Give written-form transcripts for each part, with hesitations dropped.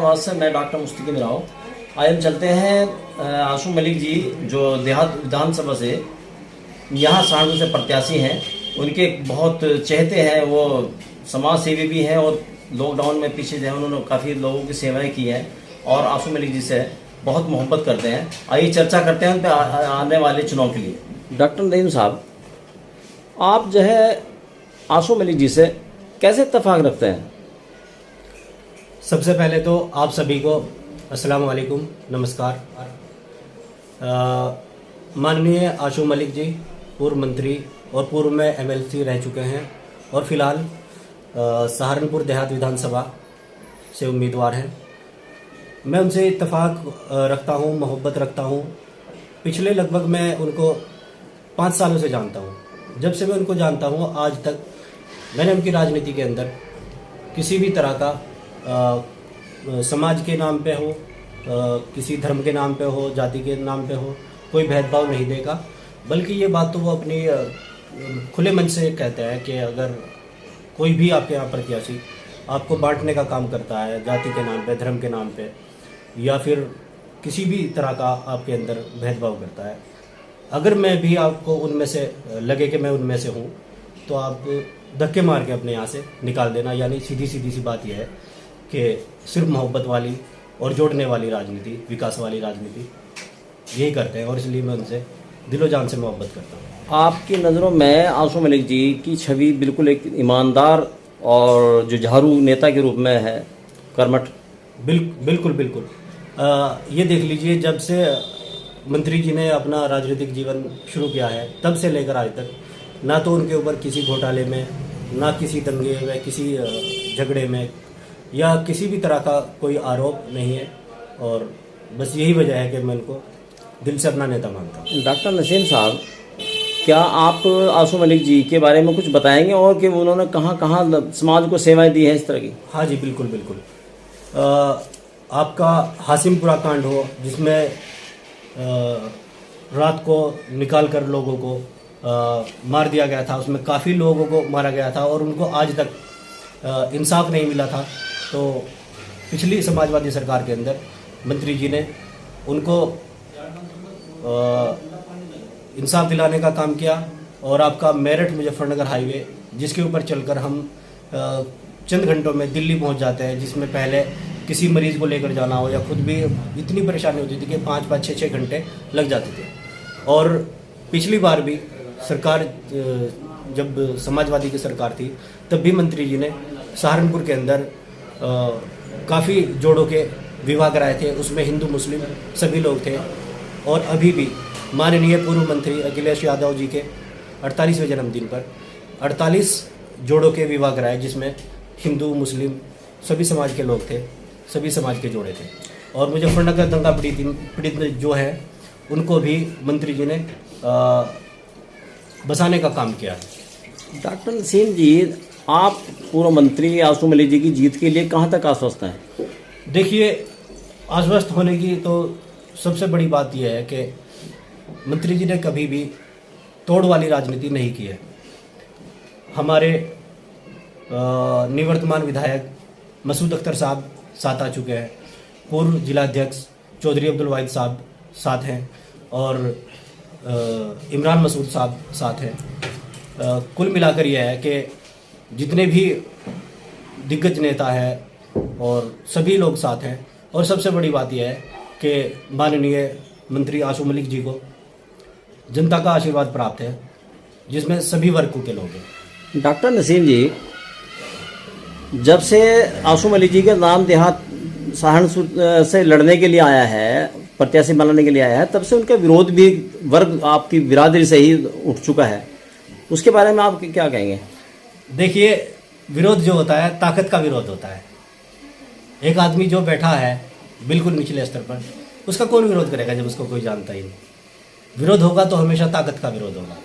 हैदराबाद से मैं डॉक्टर मुस्तकीम राव। आज हम चलते हैं आशू मलिक जी जो देहात विधानसभा से यहाँ सहारनपुर से प्रत्याशी हैं, उनके बहुत चहेते हैं, वो समाज सेवी भी हैं और लॉकडाउन में पीछे जो है उन्होंने काफ़ी लोगों की सेवाएं की हैं और आशू मलिक जी से बहुत मोहब्बत करते हैं। आइए चर्चा करते हैं उन पर आने वाले चुनाव के लिए। डॉक्टर नदीम साहब, आप जो है आशू मलिक जी से कैसे इत्तेफाक रखते हैं? सबसे पहले तो आप सभी को अस्सलाम वालेकुम, नमस्कार। माननीय आशू मलिक जी पूर्व मंत्री और पूर्व में MLC रह चुके हैं और फिलहाल सहारनपुर देहात विधानसभा से उम्मीदवार हैं। मैं उनसे इत्तेफाक रखता हूँ, मोहब्बत रखता हूँ। पिछले लगभग मैं उनको 5 सालों से जानता हूँ। जब से मैं उनको जानता हूँ आज तक मैंने उनकी राजनीति के अंदर किसी भी तरह का समाज के नाम पे हो, किसी धर्म के नाम पे हो, जाति के नाम पे हो, कोई भेदभाव नहीं देखा। बल्कि ये बात तो वो अपनी खुले मन से कहते हैं कि अगर कोई भी आपके यहाँ प्रत्याशी आपको बांटने का काम करता है जाति के नाम पे, धर्म के नाम पे, या फिर किसी भी तरह का आपके अंदर भेदभाव करता है, अगर मैं भी आपको उनमें से लगे कि मैं उनमें से हूँ तो आप धक्के मार के अपने यहाँ से निकाल देना। यानी सीधी सी बात यह है कि सिर्फ मोहब्बत वाली और जोड़ने वाली राजनीति, विकास वाली राजनीति यही करते हैं और इसलिए मैं उनसे दिलो जान से मोहब्बत करता हूँ। आपकी नज़रों में आशू मलिक जी की छवि बिल्कुल एक ईमानदार और जुझारू नेता के रूप में है, कर्मठ। बिल्कुल। ये देख लीजिए, जब से मंत्री जी ने अपना राजनीतिक जीवन शुरू किया है तब से लेकर आज तक ना तो उनके ऊपर किसी घोटाले में, ना किसी दंगे में, किसी झगड़े में या किसी भी तरह का कोई आरोप नहीं है। और बस यही वजह है कि मैं उनको दिल से अपना नेता मानता हूँ। डॉक्टर नसीम साहब, क्या आप आशू मलिक जी के बारे में कुछ बताएंगे और कि उन्होंने कहाँ समाज को सेवाएं दी हैं इस तरह की? हाँ जी, बिल्कुल। आपका हासिमपुरा कांड हो जिसमें रात को निकाल कर लोगों को मार दिया गया था, उसमें काफ़ी लोगों को मारा गया था और उनको आज तक इंसाफ नहीं मिला था। तो पिछली समाजवादी सरकार के अंदर मंत्री जी ने उनको इंसाफ दिलाने का काम किया। और आपका मेरठ मुजफ्फरनगर हाईवे जिसके ऊपर चलकर हम चंद घंटों में दिल्ली पहुंच जाते हैं, जिसमें पहले किसी मरीज़ को लेकर जाना हो या खुद भी इतनी परेशानी होती थी कि 5-5, 6-6 घंटे लग जाते थे। और पिछली बार भी सरकार, जब समाजवादी की सरकार थी, तब भी मंत्री जी ने सहारनपुर के अंदर काफ़ी जोड़ों के विवाह कराए थे। उसमें हिंदू मुस्लिम सभी लोग थे। और अभी भी माननीय पूर्व मंत्री अखिलेश यादव जी के 48वें जन्मदिन पर 48 जोड़ों के विवाह कराए, जिसमें हिंदू मुस्लिम सभी समाज के लोग थे, सभी समाज के जोड़े थे। और मुजफ्फरनगर दंगा पीड़ित जो है उनको भी मंत्री जी ने बसाने का काम किया है। डॉक्टर नसीम जी, आप पूर्व मंत्री आशू मलिक जी की जीत के लिए कहाँ तक आश्वस्त हैं? देखिए, आश्वस्त होने की तो सबसे बड़ी बात यह है कि मंत्री जी ने कभी भी तोड़ वाली राजनीति नहीं की है। हमारे निवर्तमान विधायक मसूद अख्तर साहब साथ आ चुके हैं, पूर्व जिलाध्यक्ष चौधरी अब्दुल वाहिद साहब साथ हैं और इमरान मसूद साहब साथ हैं। कुल मिलाकर यह है कि जितने भी दिग्गज नेता हैं और सभी लोग साथ हैं। और सबसे बड़ी बात यह है कि माननीय मंत्री आशू मलिक जी को जनता का आशीर्वाद प्राप्त है, जिसमें सभी वर्गों के लोग हैं। डॉक्टर नसीम जी, जब से आशू मलिक जी का नाम देहात सहारनपुर से लड़ने के लिए आया है, प्रत्याशी बनाने के लिए आया है, तब से उनका विरोध भी वर्ग आपकी बिरादरी से ही उठ चुका है। उसके बारे में आप क्या कहेंगे? देखिए, विरोध जो होता है ताकत का विरोध होता है। एक आदमी जो बैठा है बिल्कुल निचले स्तर पर, उसका कौन विरोध करेगा जब उसको कोई जानता ही नहीं? विरोध होगा तो हमेशा ताकत का विरोध होगा।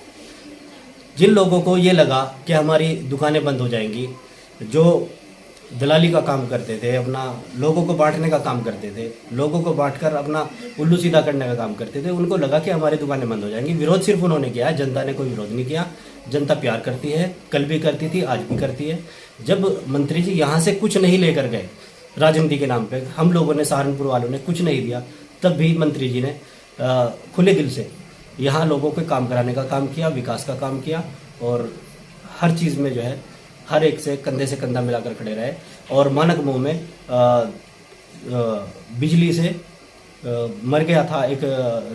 जिन लोगों को ये लगा कि हमारी दुकानें बंद हो जाएंगी, जो दलाली का काम करते थे, अपना लोगों को बांटने का काम करते थे, लोगों को बांटकर अपना उल्लू सीधा करने का काम करते थे, उनको लगा कि हमारी दुकानें बंद हो जाएंगी। विरोध सिर्फ उन्होंने किया है, जनता ने कोई विरोध नहीं किया। जनता प्यार करती है, कल भी करती थी, आज भी करती है। जब मंत्री जी यहाँ से कुछ नहीं लेकर गए राजनीति के नाम पे हम लोगों ने, सहारनपुर वालों ने कुछ नहीं दिया, तब भी मंत्री जी ने खुले दिल से यहाँ लोगों को काम कराने का काम किया, विकास का काम किया और हर चीज़ में जो है हर एक से कंधा मिलाकर खड़े रहे। और मानक मुंह में बिजली से मर गया था, एक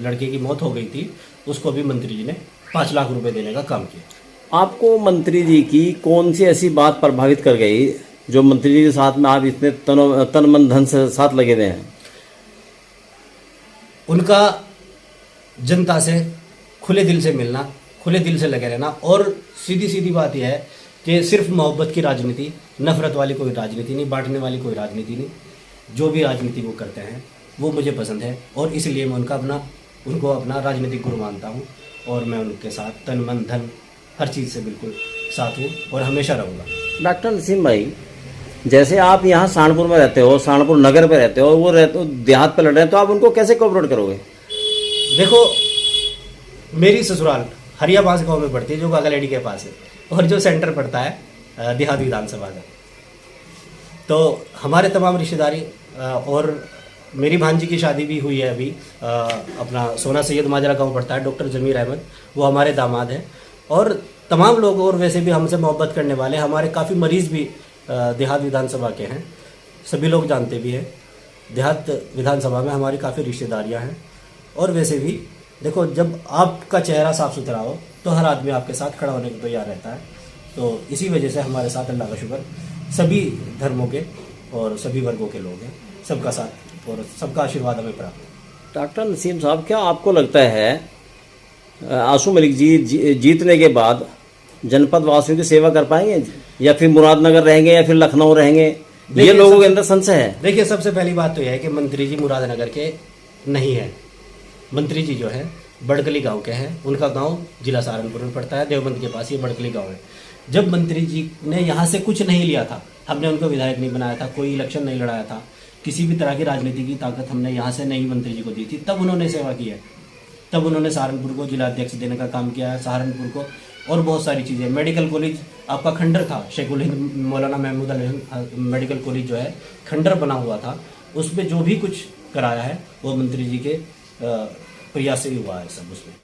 लड़के की मौत हो गई थी, उसको भी मंत्री जी ने 5 लाख रुपए देने का काम किया। आपको मंत्री जी की कौन सी ऐसी बात प्रभावित कर गई जो मंत्री जी के साथ में आप इतने तन मन धन से साथ लगे हुए हैं? उनका जनता से खुले दिल से मिलना, खुले दिल से लगे रहना और सीधी सीधी बात यह है कि सिर्फ मोहब्बत की राजनीति, नफरत वाली कोई राजनीति नहीं, बांटने वाली कोई राजनीति नहीं। जो भी राजनीति वो करते हैं वो मुझे पसंद है और इसलिए मैं उनको अपना राजनीतिक गुरु मानता हूँ और मैं उनके साथ तन मन धन हर चीज़ से बिल्कुल साथ हूँ और हमेशा रहूँगा। डॉक्टर नसीम भाई, जैसे आप यहाँ सहारनपुर में रहते हो, सहारनपुर नगर पे रहते हो, वो रहते हो देहात पे लड़ रहे हैं, तो आप उनको कैसे कोऑपरेट करोगे? देखो, मेरी ससुराल हरियाबास गांव में पड़ती है जो गागालेडी के पास है और जो सेंटर पड़ता है देहात विधानसभा का। तो हमारे तमाम रिश्तेदारी और मेरी भांजी की शादी भी हुई है अभी, अपना सोना सैयद माजरा गांव पड़ता है, डॉक्टर जमीर अहमद वो हमारे दामाद हैं और तमाम लोग और वैसे भी हमसे मोहब्बत करने वाले हमारे काफ़ी मरीज़ भी देहात विधानसभा के हैं, सभी लोग जानते भी हैं। देहात विधानसभा में हमारी काफ़ी रिश्तेदारियां हैं और वैसे भी देखो, जब आपका चेहरा साफ सुथरा हो तो हर आदमी आपके साथ खड़ा होने को तैयार रहता है। तो इसी वजह से हमारे साथ अल्लाह का शुक्र सभी धर्मों के और सभी वर्गों के लोग हैं, सबका साथ और सबका आशीर्वाद हमें प्राप्त है। डॉक्टर नसीम साहब, क्या आपको लगता है आशू मलिक जी जीतने के बाद जनपद वासियों की सेवा कर पाएंगे या फिर मुरादनगर रहेंगे या फिर लखनऊ रहेंगे? ये लोगों के अंदर संशय है। देखिए, सबसे पहली बात तो यह है कि मंत्री जी मुरादनगर के नहीं है। मंत्री जी जो है बड़कली गांव के हैं, उनका गांव जिला सहारनपुर में पड़ता है, देवबंद के पास ये बड़कली गांव है। जब मंत्री जी ने यहाँ से कुछ नहीं लिया था, हमने उनको विधायक नहीं बनाया था, कोई इलेक्शन नहीं लड़ाया था, किसी भी तरह की राजनीति की ताकत हमने यहाँ से नहीं मंत्री जी को दी थी, तब उन्होंने सेवा की है। तब उन्होंने सहारनपुर को जिला अध्यक्ष देने का काम किया है, सहारनपुर को और बहुत सारी चीज़ें। मेडिकल कॉलेज आपका खंडर था, शेखुल हिंद मौलाना महमूद अली मेडिकल कॉलेज जो है खंडर बना हुआ था, उसमें जो भी कुछ कराया है वो मंत्री जी के प्रयास से ही हुआ है सब उसमें।